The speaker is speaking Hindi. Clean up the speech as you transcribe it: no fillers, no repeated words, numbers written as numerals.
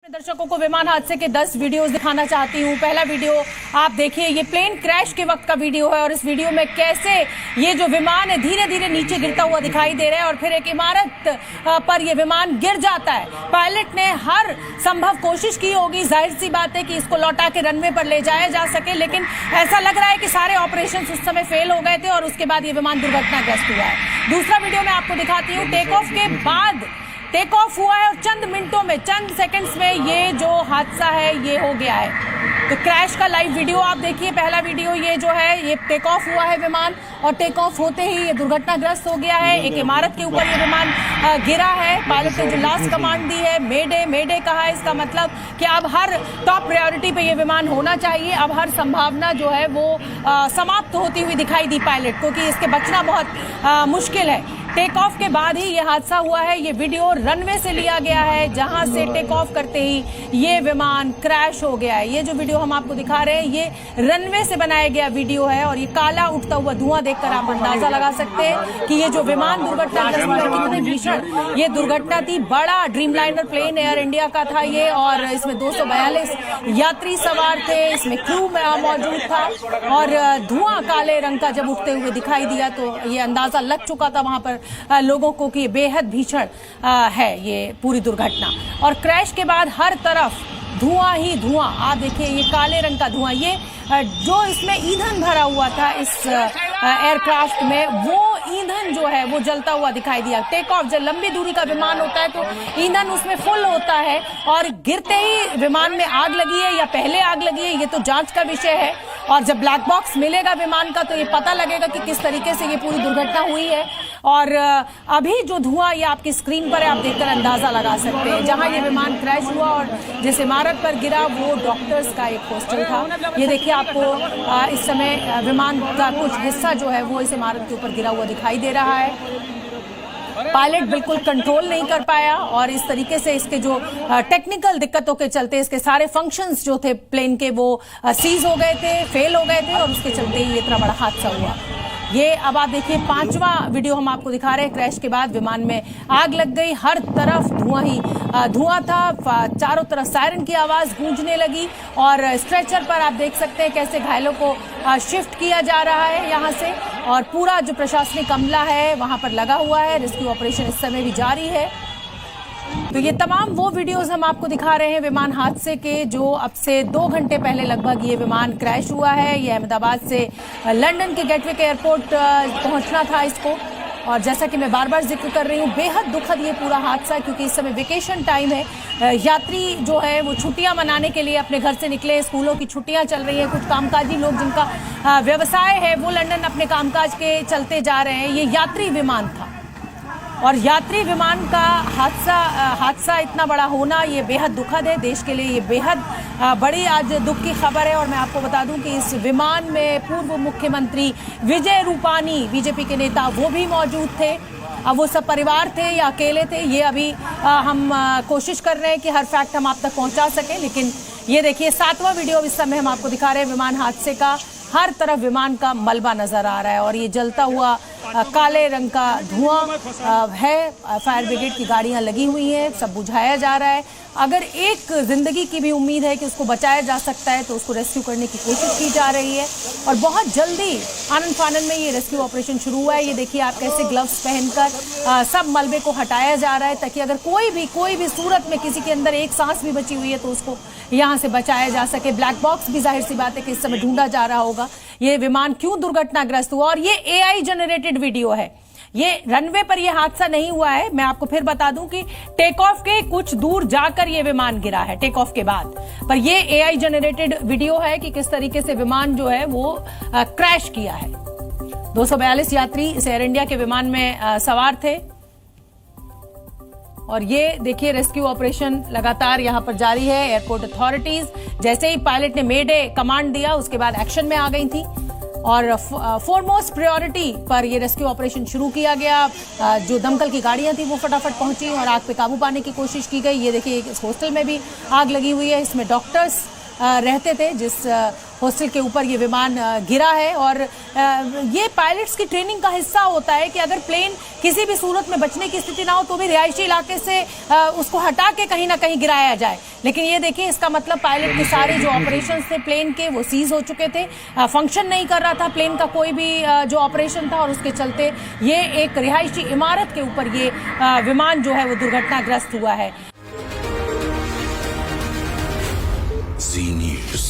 दर्शकों को विमान हादसे के 10 वीडियोस दिखाना चाहती हूँ। पहला वीडियो आप देखिए, ये प्लेन क्रैश के वक्त का वीडियो है और इस वीडियो में कैसे ये जो विमान है धीरे धीरे नीचे गिरता हुआ दिखाई दे रहा है और फिर एक इमारत पर ये विमान गिर जाता है। पायलट ने हर संभव कोशिश की होगी, जाहिर सी बात है कि इसको लौटा के रनवे पर ले जाया जा सके, लेकिन ऐसा लग रहा है कि सारे ऑपरेशन उस समय फेल हो गए थे और उसके बाद ये विमान दुर्घटनाग्रस्त हुआ है। दूसरा वीडियो मैं आपको दिखाती हूँ, टेक ऑफ के बाद टेक ऑफ हुआ है और चंद मिनटों में, चंद सेकंड्स में ये जो हादसा है ये हो गया है। तो क्रैश का लाइव वीडियो आप देखिए। पहला वीडियो ये जो है, ये टेक ऑफ हुआ है विमान और टेक ऑफ होते ही ये दुर्घटनाग्रस्त हो गया है। एक इमारत के ऊपर ये विमान गिरा है। पायलट ने जो लास्ट कमांड दी है, मेडे मेडे कहा है, इसका मतलब कि अब हर टॉप प्रायोरिटी पे ये विमान होना चाहिए। अब हर संभावना जो है वो समाप्त होती हुई दिखाई दी पायलट को कि इसके बचना बहुत मुश्किल है। टेक ऑफ के बाद ही ये हादसा हुआ है। ये वीडियो रनवे से लिया गया है, जहां से टेक ऑफ करते ही ये विमान क्रैश हो गया है। ये जो वीडियो हम आपको दिखा रहे हैं ये रनवे से बनाया गया वीडियो है और ये काला उठता हुआ धुआं देखकर आप अंदाजा लगा सकते हैं कि ये जो विमान दुर्घटनाग्रस्त हुआ कितनी भीषण ये दुर्घटना थी। बड़ा ड्रीमलाइनर प्लेन एयर इंडिया का था ये और इसमें 242 यात्री सवार थे, इसमें क्रू मौजूद था और धुआं काले रंग का जब उठते हुए दिखाई दिया तो ये अंदाजा लग चुका था वहां पर लोगों को कि बेहद भीषण है ये पूरी दुर्घटना। और क्रैश के बाद हर तरफ धुआं ही धुआं, आप देखिए ये काले रंग का धुआं, ये जो इसमें ईंधन भरा हुआ था इस एयरक्राफ्ट में, वो ईंधन जो है वो जलता हुआ दिखाई दिया। टेक ऑफ, जब लंबी दूरी का विमान होता है तो ईंधन उसमें फुल होता है और गिरते ही विमान में आग लगी है या पहले आग लगी है ये तो जांच का विषय है और जब ब्लैक बॉक्स मिलेगा विमान का तो ये पता लगेगा कि किस तरीके से ये पूरी दुर्घटना हुई है। और अभी जो धुआं ये आपकी स्क्रीन पर है, आप देखकर अंदाजा लगा सकते हैं। जहां ये विमान क्रैश हुआ और जिस इमारत पर गिरा वो डॉक्टर्स का एक हॉस्टल था। ये देखिए आपको इस समय विमान का कुछ हिस्सा जो है वो इस इमारत के ऊपर गिरा हुआ दिखाई दे रहा है। पायलट बिल्कुल कंट्रोल नहीं कर पाया और इस तरीके से इसके जो टेक्निकल दिक्कतों के चलते इसके सारे फंक्शंस जो थे प्लेन के वो सीज हो गए थे, फेल हो गए थे और उसके चलते ही इतना बड़ा हादसा हुआ। ये अब आप देखिए पांचवा वीडियो हम आपको दिखा रहे हैं। क्रैश के बाद विमान में आग लग गई, हर तरफ धुआं ही धुआं था, चारों तरफ सायरन की आवाज गूंजने लगी और स्ट्रेचर पर आप देख सकते हैं कैसे घायलों को शिफ्ट किया जा रहा है यहाँ से और पूरा जो प्रशासनिक अमला है वहां पर लगा हुआ है। रेस्क्यू ऑपरेशन इस समय भी जारी है। तो ये तमाम वो वीडियोस हम आपको दिखा रहे हैं विमान हादसे के, जो अब से 2 घंटे पहले लगभग ये विमान क्रैश हुआ है। ये अहमदाबाद से लंदन के गेटवे के एयरपोर्ट पहुंचना था इसको और जैसा कि मैं बार बार जिक्र कर रही हूँ, बेहद दुखद ये पूरा हादसा क्योंकि इस समय वेकेशन टाइम है। यात्री जो है वो छुट्टियां मनाने के लिए अपने घर से निकले, स्कूलों की छुट्टियां चल रही हैं। कुछ कामकाजी लोग जिनका व्यवसाय है वो लंदन अपने कामकाज के चलते जा रहे हैं। ये यात्री विमान था और यात्री विमान का हादसा इतना बड़ा होना ये बेहद दुखद है। देश के लिए ये बेहद बड़ी आज दुख की खबर है और मैं आपको बता दूं कि इस विमान में पूर्व मुख्यमंत्री विजय रूपानी, बीजेपी के नेता, वो भी मौजूद थे। अब वो सब परिवार थे या अकेले थे ये अभी हम कोशिश कर रहे हैं कि हर फैक्ट हम आप तक पहुंचा सकें। लेकिन ये देखिए 7वां वीडियो इस समय हम आपको दिखा रहे हैं विमान हादसे का। हर तरफ विमान का मलबा नजर आ रहा है और ये जलता हुआ काले रंग का धुआं है। फायर ब्रिगेड की गाड़ियां लगी हुई हैं, सब बुझाया जा रहा है। अगर एक जिंदगी की भी उम्मीद है कि उसको बचाया जा सकता है तो उसको रेस्क्यू करने की कोशिश की जा रही है और बहुत जल्दी आनन फानन में ये रेस्क्यू ऑपरेशन शुरू हुआ है। ये देखिए आप कैसे ग्लव्स पहनकर सब मलबे को हटाया जा रहा है ताकि अगर कोई भी सूरत में किसी के अंदर एक सांस भी बची हुई है तो उसको यहाँ से बचाया जा सके। ब्लैक बॉक्स भी जाहिर सी बात है कि इस समय ढूंढा जा रहा होगा ये विमान क्यों दुर्घटनाग्रस्त हुआ। और ये AI जनरेटेड वीडियो है, ये रनवे पर ये हादसा नहीं हुआ है। मैं आपको फिर बता दूं कि टेक ऑफ के कुछ दूर जाकर ये विमान गिरा है टेक ऑफ के बाद, पर ये AI जनरेटेड वीडियो है कि किस तरीके से विमान जो है वो क्रैश किया है। 242 यात्री इस एयर इंडिया के विमान में सवार थे और ये देखिए रेस्क्यू ऑपरेशन लगातार यहां पर जारी है। एयरपोर्ट अथॉरिटीज जैसे ही पायलट ने मेडे कमांड दिया उसके बाद एक्शन में आ गई थी और फोरमोस्ट प्रायोरिटी पर ये रेस्क्यू ऑपरेशन शुरू किया गया। जो दमकल की गाड़ियां थी वो फटाफट पहुंची और आग पे काबू पाने की कोशिश की गई। ये देखिए इस हॉस्टल में भी आग लगी हुई है, इसमें डॉक्टर्स रहते थे, जिस हॉस्टल के ऊपर ये विमान गिरा है। और ये पायलट्स की ट्रेनिंग का हिस्सा होता है कि अगर प्लेन किसी भी सूरत में बचने की स्थिति ना हो तो भी रिहायशी इलाके से उसको हटा के कहीं ना कहीं गिराया जाए। लेकिन ये देखिए, इसका मतलब पायलट के सारे जो ऑपरेशंस थे प्लेन के, वो सीज हो चुके थे, फंक्शन नहीं कर रहा था प्लेन का कोई भी जो ऑपरेशन था, और उसके चलते ये एक रिहायशी इमारत के ऊपर ये विमान जो है वो दुर्घटनाग्रस्त हुआ है। Zee News।